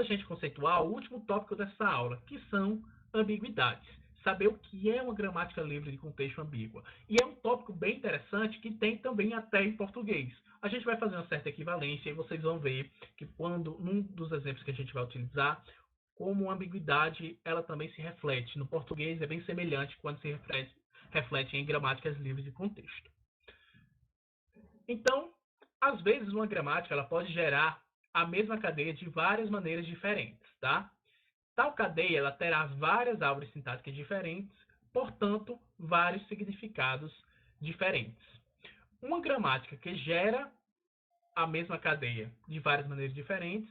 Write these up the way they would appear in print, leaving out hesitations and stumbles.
a gente conceituar o último tópico dessa aula, que são ambiguidades. Saber o que é uma gramática livre de contexto ambígua. E é um tópico bem interessante que tem também até em português. A gente vai fazer uma certa equivalência e vocês vão ver que quando, num dos exemplos que a gente vai utilizar, como a ambiguidade ela também se reflete. No português é bem semelhante quando se reflete em gramáticas livres de contexto. Então, às vezes uma gramática ela pode gerar a mesma cadeia de várias maneiras diferentes, tá? Tal cadeia ela terá várias árvores sintáticas diferentes, portanto, vários significados diferentes. Uma gramática que gera a mesma cadeia de várias maneiras diferentes,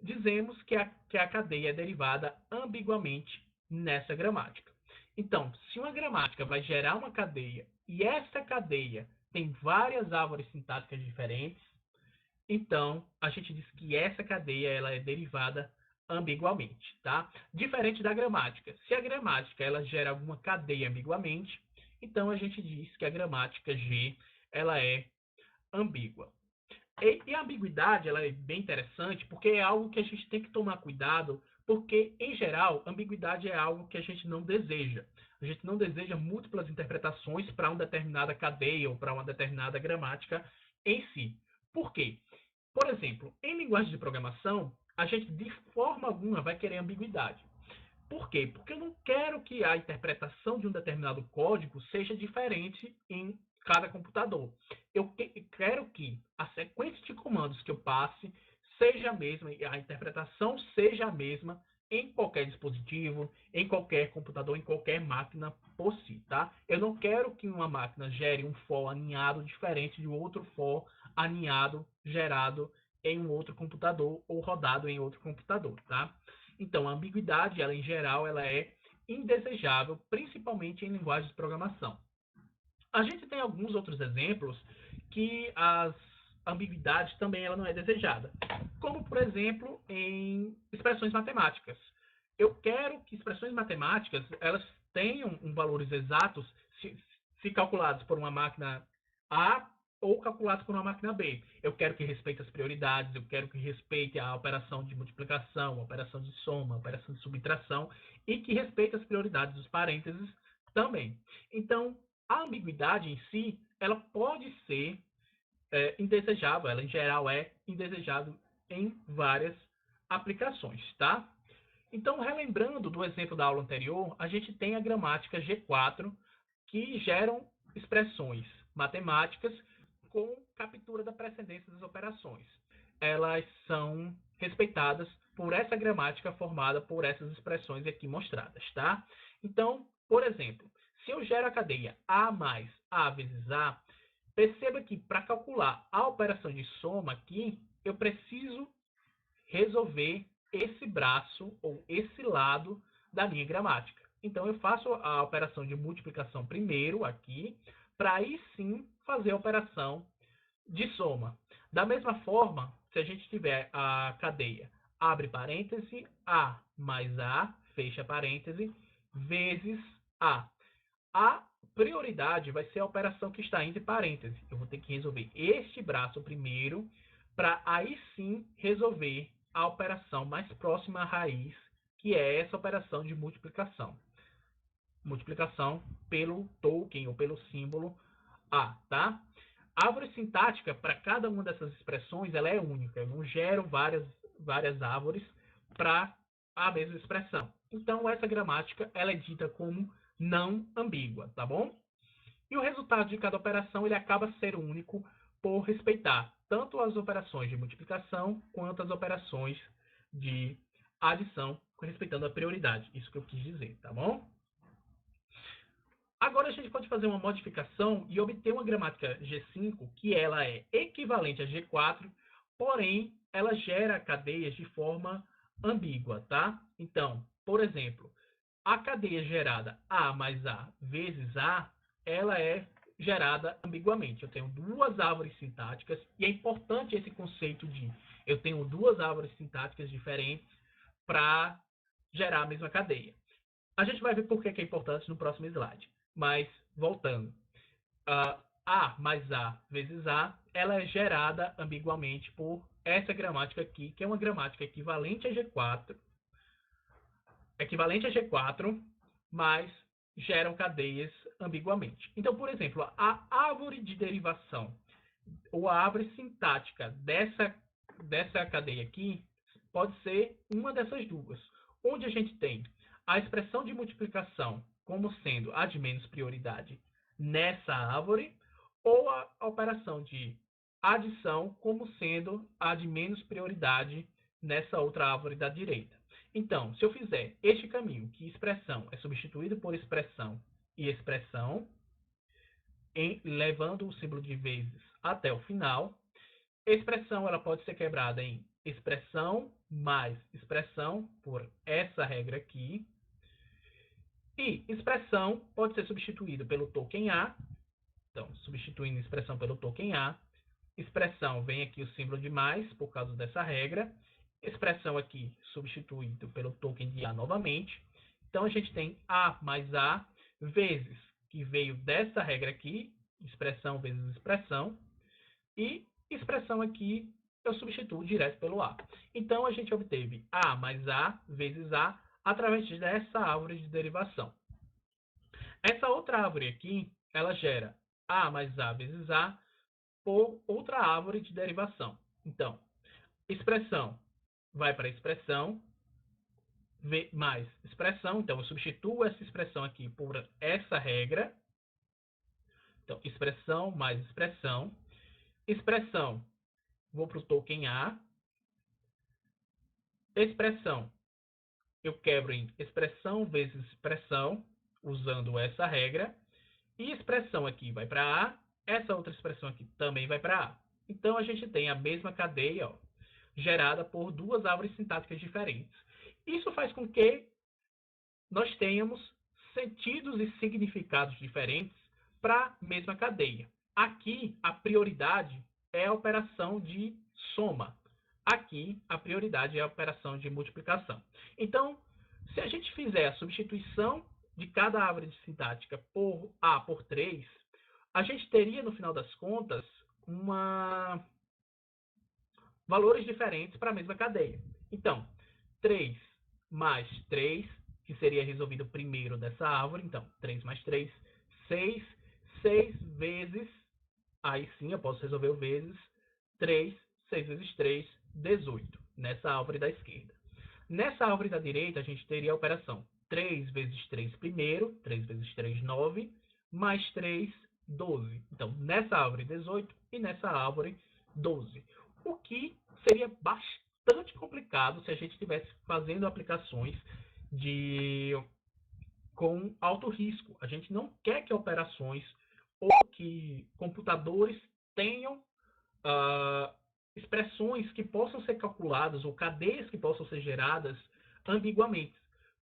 dizemos que a cadeia é derivada ambiguamente nessa gramática. Então, se uma gramática vai gerar uma cadeia e essa cadeia tem várias árvores sintáticas diferentes, então a gente diz que essa cadeia ela é derivada ambiguamente, tá? Diferente da gramática. Se a gramática ela gera alguma cadeia ambiguamente, então a gente diz que a gramática G ela é ambígua. E a ambiguidade ela é bem interessante porque é algo que a gente tem que tomar cuidado, porque, em geral, ambiguidade é algo que a gente não deseja. A gente não deseja múltiplas interpretações para uma determinada cadeia ou para uma determinada gramática em si. Por quê? Por exemplo, em linguagem de programação, a gente de forma alguma vai querer ambiguidade. Por quê? Porque eu não quero que a interpretação de um determinado código seja diferente em cada computador. Eu quero que a sequência de comandos que eu passe seja a mesma e a interpretação seja a mesma em qualquer dispositivo, em qualquer computador, em qualquer máquina por si, tá? Eu não quero que uma máquina gere um for aninhado diferente de outro for aninhado gerado em um outro computador ou rodado em outro computador, tá? Então, a ambiguidade, ela em geral, ela é indesejável, principalmente em linguagens de programação. A gente tem alguns outros exemplos que as ambiguidades também ela não é desejada. Como, por exemplo, em expressões matemáticas. Eu quero que expressões matemáticas elas tenham valores exatos se calculados por uma máquina A ou calculados por uma máquina B. Eu quero que respeite as prioridades, eu quero que respeite a operação de multiplicação, a operação de soma, a operação de subtração e que respeite as prioridades dos parênteses também. Então, a ambiguidade em si, ela pode ser indesejável, ela em geral é indesejável em várias aplicações, tá? Então, relembrando do exemplo da aula anterior, a gente tem a gramática G4, que geram expressões matemáticas com captura da precedência das operações. Elas são respeitadas por essa gramática formada por essas expressões aqui mostradas, tá? Então, por exemplo, se eu gero a cadeia A mais A vezes A, perceba que para calcular a operação de soma aqui, eu preciso resolver esse braço ou esse lado da minha gramática. Então, eu faço a operação de multiplicação primeiro aqui, para aí sim fazer a operação de soma. Da mesma forma, se a gente tiver a cadeia abre parêntese, A mais A, fecha parêntese, vezes A. A prioridade vai ser a operação que está entre parênteses. Eu vou ter que resolver este braço primeiro, para aí sim resolver a operação mais próxima à raiz, que é essa operação de multiplicação. Multiplicação pelo token ou pelo símbolo A, tá? A árvore sintática para cada uma dessas expressões ela é única. Eu não gero várias árvores para a mesma expressão. Então, essa gramática ela é dita como não ambígua, tá bom? E o resultado de cada operação ele acaba sendo único por respeitar tanto as operações de multiplicação quanto as operações de adição, respeitando a prioridade. Isso que eu quis dizer, tá bom? Agora a gente pode fazer uma modificação e obter uma gramática G5 que ela é equivalente a G4, porém ela gera cadeias de forma ambígua, tá? Então, por exemplo, a cadeia gerada A mais A vezes A, ela é gerada ambiguamente. Eu tenho duas árvores sintáticas e é importante esse conceito de eu tenho duas árvores sintáticas diferentes para gerar a mesma cadeia. A gente vai ver por que é importante no próximo slide. Mas, voltando, A mais A vezes A, ela é gerada ambiguamente por essa gramática aqui, que é uma gramática equivalente a G4, mas geram cadeias ambiguamente. Então, por exemplo, a árvore de derivação ou a árvore sintática dessa cadeia aqui pode ser uma dessas duas, onde a gente tem a expressão de multiplicação como sendo a de menos prioridade nessa árvore, ou a operação de adição como sendo a de menos prioridade nessa outra árvore da direita. Então, se eu fizer este caminho, que expressão é substituído por expressão e expressão, levando o símbolo de vezes até o final, expressão ela pode ser quebrada em expressão mais expressão, por essa regra aqui, e expressão pode ser substituída pelo token A. Então, substituindo expressão pelo token A, expressão vem aqui o símbolo de mais, por causa dessa regra. Expressão aqui substituído pelo token de A novamente. Então, a gente tem A mais A vezes, que veio dessa regra aqui, expressão vezes expressão, e expressão aqui eu substituo direto pelo A. Então, a gente obteve A mais A vezes A através dessa árvore de derivação. Essa outra árvore aqui, ela gera A mais A vezes A por outra árvore de derivação. Então, expressão vai para expressão, mais expressão. Então, eu substituo essa expressão aqui por essa regra. Então, expressão mais expressão. Expressão, vou para o token A. Expressão, eu quebro em expressão vezes expressão, usando essa regra. E expressão aqui vai para A. Essa outra expressão aqui também vai para A. Então, a gente tem a mesma cadeia, ó, gerada por duas árvores sintáticas diferentes. Isso faz com que nós tenhamos sentidos e significados diferentes para a mesma cadeia. Aqui, a prioridade é a operação de soma. Aqui, a prioridade é a operação de multiplicação. Então, se a gente fizer a substituição de cada árvore sintática por A por 3, a gente teria, no final das contas, valores diferentes para a mesma cadeia. Então, 3 mais 3, que seria resolvido primeiro dessa árvore. Então, 3 mais 3, 6. 6 vezes, aí sim eu posso resolver o vezes, 3, 6 vezes 3, 18, nessa árvore da esquerda. Nessa árvore da direita, a gente teria a operação 3 vezes 3 primeiro, 3 vezes 3, 9, mais 3, 12. Então, nessa árvore, 18 e nessa árvore, 12. O que seria bastante complicado se a gente estivesse fazendo aplicações com alto risco. A gente não quer que operações ou que computadores tenham expressões que possam ser calculadas ou cadeias que possam ser geradas ambiguamente,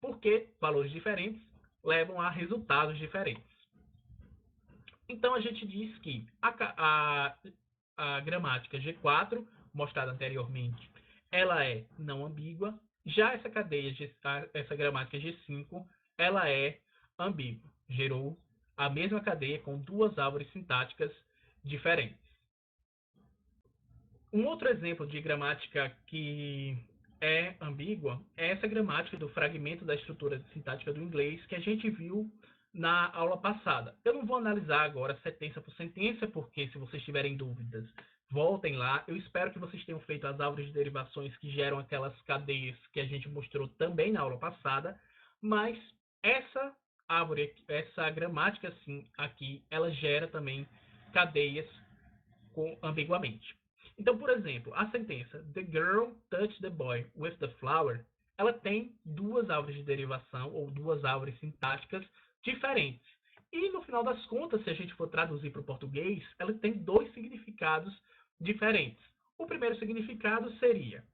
porque valores diferentes levam a resultados diferentes. Então, a gente diz que a gramática G4, mostrada anteriormente, ela é não ambígua. Já essa cadeia, essa gramática G5, ela é ambígua. Gerou a mesma cadeia com duas árvores sintáticas diferentes. Um outro exemplo de gramática que é ambígua é essa gramática do fragmento da estrutura sintática do inglês que a gente viu na aula passada. Eu não vou analisar agora sentença por sentença, porque se vocês tiverem dúvidas, voltem lá. Eu espero que vocês tenham feito as árvores de derivações que geram aquelas cadeias que a gente mostrou também na aula passada, mas essa gramática assim, aqui, ela gera também cadeias ambiguamente. Então, por exemplo, a sentença The girl touched the boy with the flower, ela tem duas árvores de derivação ou duas árvores sintáticas diferentes. E, no final das contas, se a gente for traduzir para o português, ela tem dois significados diferentes. O primeiro significado seria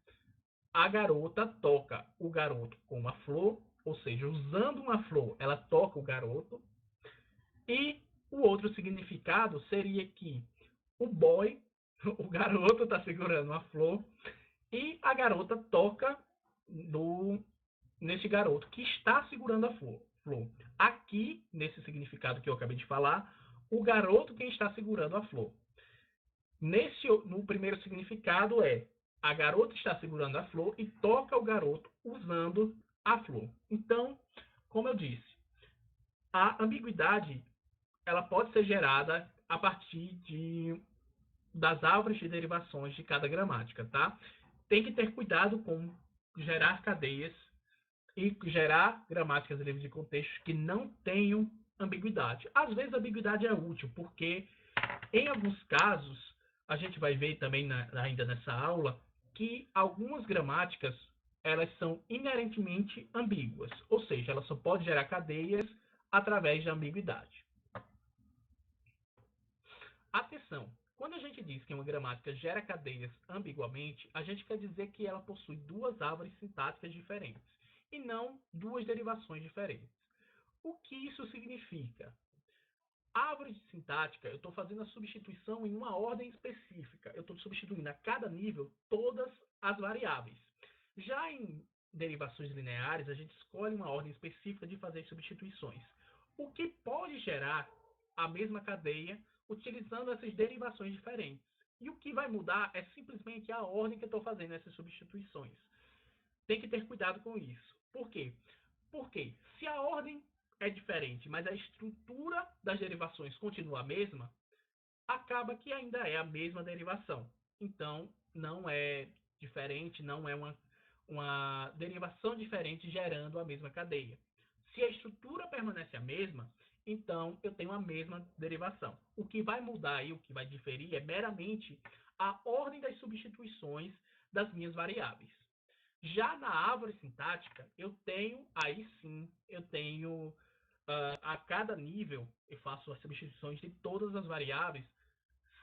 a garota toca o garoto com uma flor, ou seja, usando uma flor, ela toca o garoto. E o outro significado seria que o garoto está segurando uma flor e a garota toca nesse garoto que está segurando a flor. Aqui, nesse significado que eu acabei de falar, o garoto quem está segurando a flor. No primeiro significado A garota está segurando a flor e toca o garoto usando a flor. Então, como eu disse, a ambiguidade ela pode ser gerada a partir das árvores de derivações de cada gramática, tá? Tem que ter cuidado com gerar cadeias e gerar gramáticas livres de contextos que não tenham ambiguidade. Às vezes a ambiguidade é útil, porque em alguns casos, a gente vai ver também ainda nessa aula, que algumas gramáticas elas são inerentemente ambíguas, ou seja, ela só pode gerar cadeias através da ambiguidade. Atenção! Quando a gente diz que uma gramática gera cadeias ambiguamente, a gente quer dizer que ela possui duas árvores sintáticas diferentes, e não duas derivações diferentes. O que isso significa? A árvore sintática, eu estou fazendo a substituição em uma ordem específica. Eu estou substituindo a cada nível todas as variáveis. Já em derivações lineares, a gente escolhe uma ordem específica de fazer substituições. O que pode gerar a mesma cadeia utilizando essas derivações diferentes. E o que vai mudar é simplesmente a ordem que eu estou fazendo essas substituições. Tem que ter cuidado com isso. Por quê? Porque se a ordem é diferente, mas a estrutura das derivações continua a mesma, acaba que ainda é a mesma derivação. Então, não é diferente, não é uma derivação diferente gerando a mesma cadeia. Se a estrutura permanece a mesma, então eu tenho a mesma derivação. O que vai mudar e o que vai diferir é meramente a ordem das substituições das minhas variáveis. Já na árvore sintática, aí sim, eu tenho a cada nível, eu faço as substituições de todas as variáveis.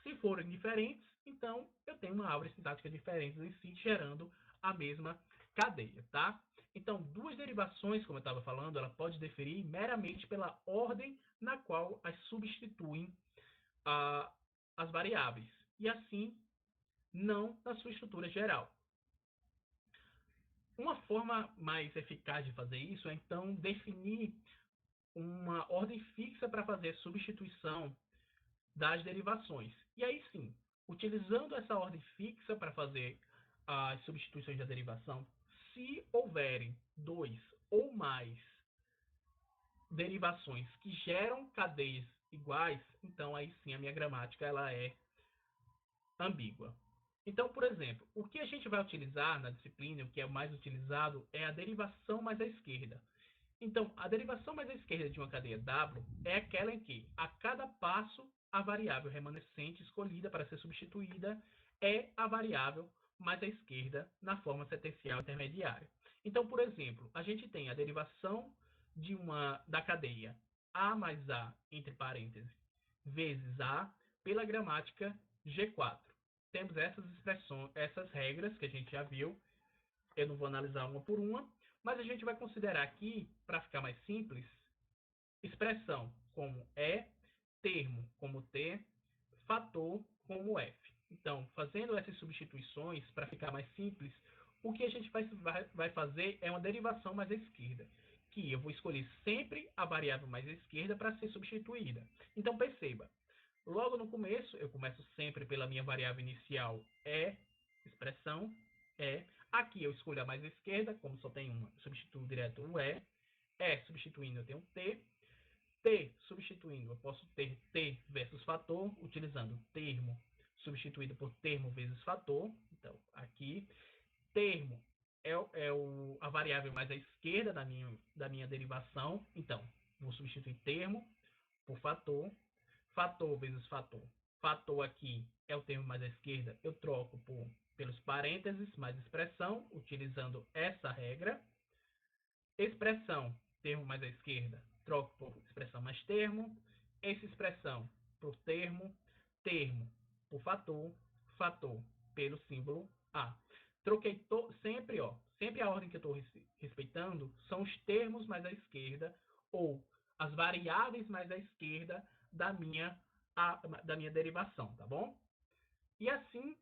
Se forem diferentes, então eu tenho uma árvore sintática diferente em si, gerando a mesma cadeia, tá? Então, duas derivações, como eu estava falando, ela pode diferir meramente pela ordem na qual as substituem as variáveis, e assim, não na sua estrutura geral. Uma forma mais eficaz de fazer isso é, então, definir uma ordem fixa para fazer substituição das derivações. E aí sim, utilizando essa ordem fixa para fazer as substituições da derivação, se houverem dois ou mais derivações que geram cadeias iguais, então aí sim a minha gramática ela é ambígua. Então, por exemplo, o que a gente vai utilizar na disciplina, o que é o mais utilizado, é a derivação mais à esquerda. Então, a derivação mais à esquerda de uma cadeia W é aquela em que, a cada passo, a variável remanescente escolhida para ser substituída é a variável mais à esquerda na forma sequencial intermediária. Então, por exemplo, a gente tem a derivação da cadeia A mais A, entre parênteses, vezes A, pela gramática G4. Temos essas expressões, essas regras que a gente já viu. Eu não vou analisar uma por uma, mas a gente vai considerar aqui, para ficar mais simples, expressão como E, termo como T, fator como F. Então, fazendo essas substituições, para ficar mais simples, o que a gente vai fazer é uma derivação mais à esquerda, que eu vou escolher sempre a variável mais à esquerda para ser substituída. Então, perceba, logo no começo, eu começo sempre pela minha variável inicial expressão E. Aqui eu escolho a mais à esquerda, como só tem uma, substituo direto o E. Substituindo eu tenho T. T substituindo, eu posso ter T versus fator, utilizando termo substituído por termo vezes fator. Então, aqui, termo é a variável mais à esquerda da minha derivação. Então, vou substituir termo por fator. Fator vezes fator. Fator aqui é o termo mais à esquerda, eu troco pelos parênteses mais expressão, utilizando essa regra. Expressão, termo mais à esquerda, troco por expressão mais termo. Essa expressão por termo, termo por fator, fator pelo símbolo A. Troquei sempre a ordem que eu estou respeitando são os termos mais à esquerda ou as variáveis mais à esquerda da minha derivação, tá bom? E assim,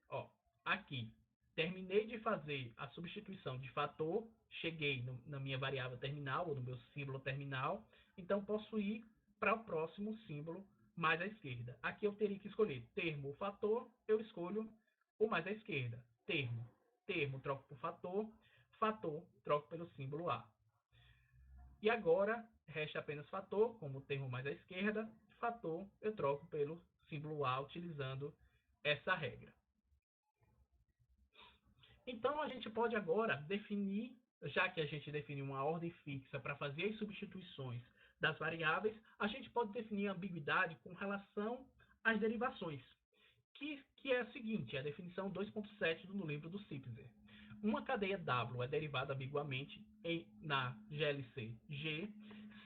aqui, terminei de fazer a substituição de fator, cheguei na minha variável terminal, ou no meu símbolo terminal, então posso ir para o próximo símbolo mais à esquerda. Aqui eu teria que escolher termo ou fator, eu escolho o mais à esquerda, termo. termo troco por fator, fator troco pelo símbolo A. E agora, resta apenas fator, como o termo mais à esquerda, fator eu troco pelo símbolo A utilizando essa regra. Então, a gente pode agora definir, já que a gente definiu uma ordem fixa para fazer as substituições das variáveis, a gente pode definir a ambiguidade com relação às derivações, que é a seguinte, a definição 2.7 no livro do Zipzer. Uma cadeia W é derivada ambiguamente na GLC G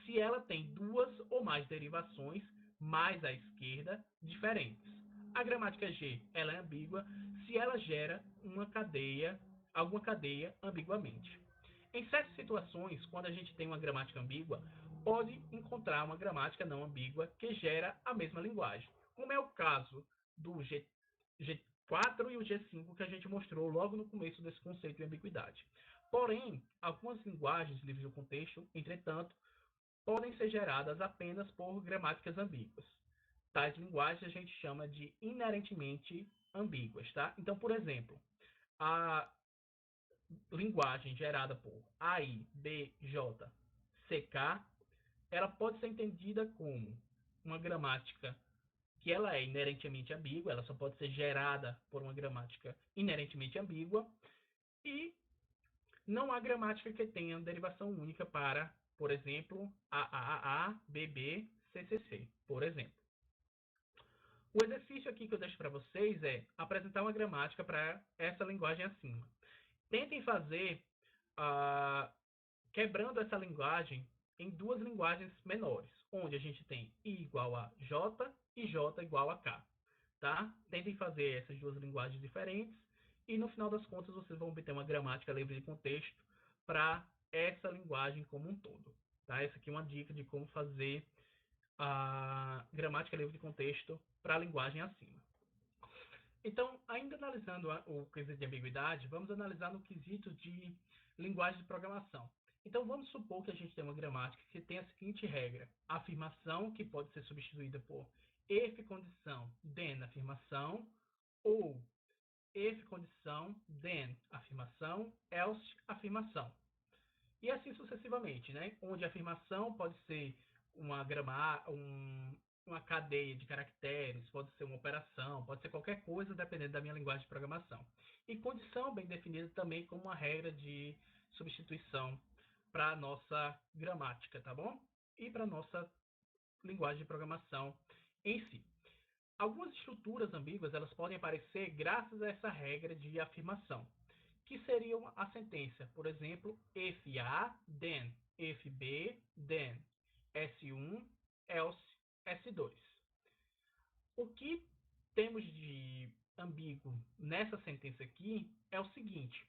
se ela tem duas ou mais derivações mais à esquerda diferentes. A gramática G ela é ambígua se ela gera alguma cadeia ambiguamente. Em certas situações, quando a gente tem uma gramática ambígua, pode encontrar uma gramática não ambígua que gera a mesma linguagem, como é o caso do G4 e o G5 que a gente mostrou logo no começo desse conceito de ambiguidade. Porém, algumas linguagens livres do contexto, entretanto, podem ser geradas apenas por gramáticas ambíguas. Tais linguagens a gente chama de inerentemente ambíguas, tá? Então, por exemplo, a linguagem gerada por AI, B, J, CK, ela pode ser entendida como uma gramática que ela é inerentemente ambígua, ela só pode ser gerada por uma gramática inerentemente ambígua, e não há gramática que tenha derivação única para, por exemplo, AAA, BB, CCC, por exemplo. O exercício aqui que eu deixo para vocês é apresentar uma gramática para essa linguagem acima. Tentem fazer quebrando essa linguagem em duas linguagens menores, onde a gente tem I igual a J e J igual a K. Tá? Tentem fazer essas duas linguagens diferentes e, no final das contas, vocês vão obter uma gramática livre de contexto para essa linguagem como um todo. Tá? Essa aqui é uma dica de como fazer a gramática livre de contexto para a linguagem acima. Então, ainda analisando o quesito de ambiguidade, vamos analisar no quesito de linguagem de programação. Então, vamos supor que a gente tem uma gramática que tem a seguinte regra: afirmação, que pode ser substituída por if condição, then afirmação, ou if condição, then afirmação, else afirmação. E assim sucessivamente, né? Onde a afirmação pode ser uma cadeia de caracteres, pode ser uma operação, pode ser qualquer coisa, dependendo da minha linguagem de programação. E condição bem definida também como uma regra de substituição para a nossa gramática, tá bom? E para a nossa linguagem de programação em si. Algumas estruturas ambíguas elas podem aparecer graças a essa regra de afirmação, que seriam a sentença, por exemplo, if A, then, if B, then, S1, else, S2. O que temos de ambíguo nessa sentença aqui é o seguinte: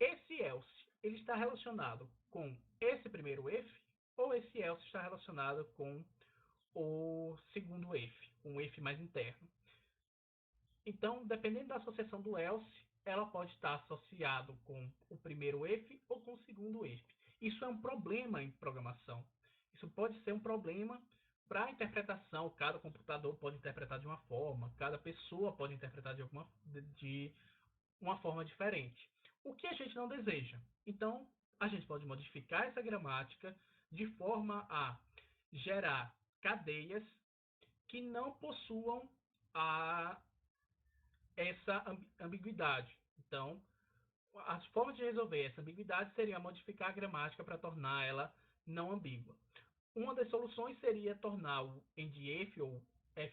esse else ele está relacionado com esse primeiro if, ou esse else está relacionado com o segundo if, um if mais interno. Então, dependendo da associação do else, ela pode estar associado com o primeiro if ou com o segundo if. Isso é um problema em programação. Isso pode ser um problema para a interpretação. Cada computador pode interpretar de uma forma, cada pessoa pode interpretar de uma forma diferente. O que a gente não deseja. Então, a gente pode modificar essa gramática de forma a gerar cadeias que não possuam essa ambiguidade. Então, as formas de resolver essa ambiguidade seria modificar a gramática para tornar ela não ambígua. Uma das soluções seria tornar o end-if ou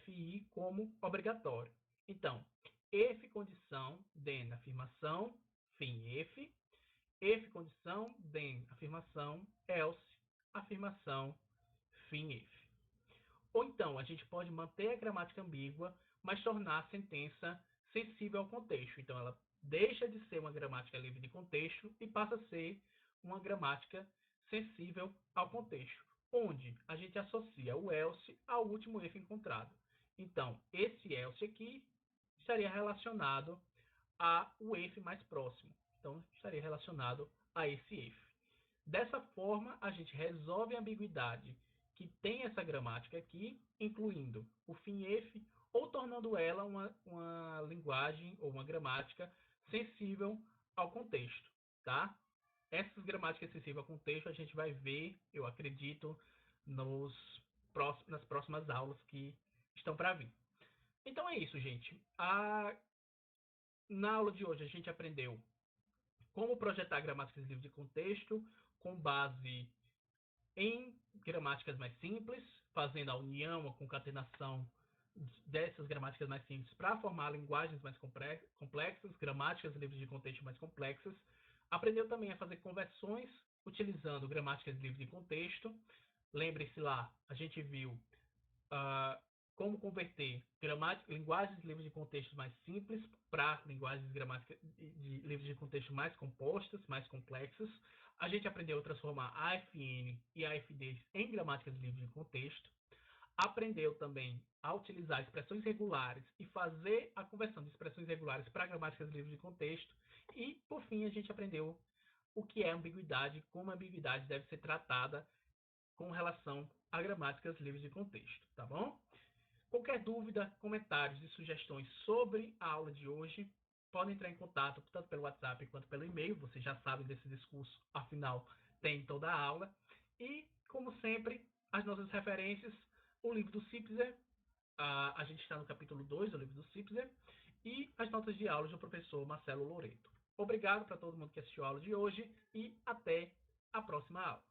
FI como obrigatório. Então, if condição, then afirmação, fim if condição, then afirmação, else, afirmação, fim if. Ou então, a gente pode manter a gramática ambígua, mas tornar a sentença sensível ao contexto. Então, ela deixa de ser uma gramática livre de contexto e passa a ser uma gramática sensível ao contexto, onde a gente associa o else ao último if encontrado. Então, esse else aqui estaria relacionado ao if mais próximo. Então, estaria relacionado a esse if. Dessa forma, a gente resolve a ambiguidade que tem essa gramática aqui, incluindo o fim if, ou tornando ela uma linguagem ou uma gramática sensível ao contexto, tá? Essas gramáticas sensíveis ao contexto a gente vai ver, eu acredito, nas próximas aulas que estão para vir. Então é isso, gente. Na aula de hoje a gente aprendeu como projetar gramáticas livres de contexto com base em gramáticas mais simples, fazendo a união, a concatenação dessas gramáticas mais simples para formar linguagens mais complexas, gramáticas livres de contexto mais complexas. Aprendeu também a fazer conversões utilizando gramáticas livres de contexto. Lembre-se lá, a gente viu como converter linguagens livres de contexto mais simples para linguagens livres de contexto mais compostas, mais complexas. A gente aprendeu a transformar AFN e AFDs em gramáticas livres de contexto. Aprendeu também a utilizar expressões regulares e fazer a conversão de expressões regulares para gramáticas livres de contexto. E, por fim, a gente aprendeu o que é ambiguidade, como a ambiguidade deve ser tratada com relação a gramáticas livres de contexto, tá bom? Qualquer dúvida, comentários e sugestões sobre a aula de hoje, podem entrar em contato tanto pelo WhatsApp quanto pelo e-mail. Vocês já sabem desse discurso, afinal, tem toda a aula. E, como sempre, as nossas referências, o livro do Cipser, a gente está no capítulo 2 do livro do Cipser, e as notas de aula do professor Marcelo Loreto. Obrigado para todo mundo que assistiu a aula de hoje e até a próxima aula.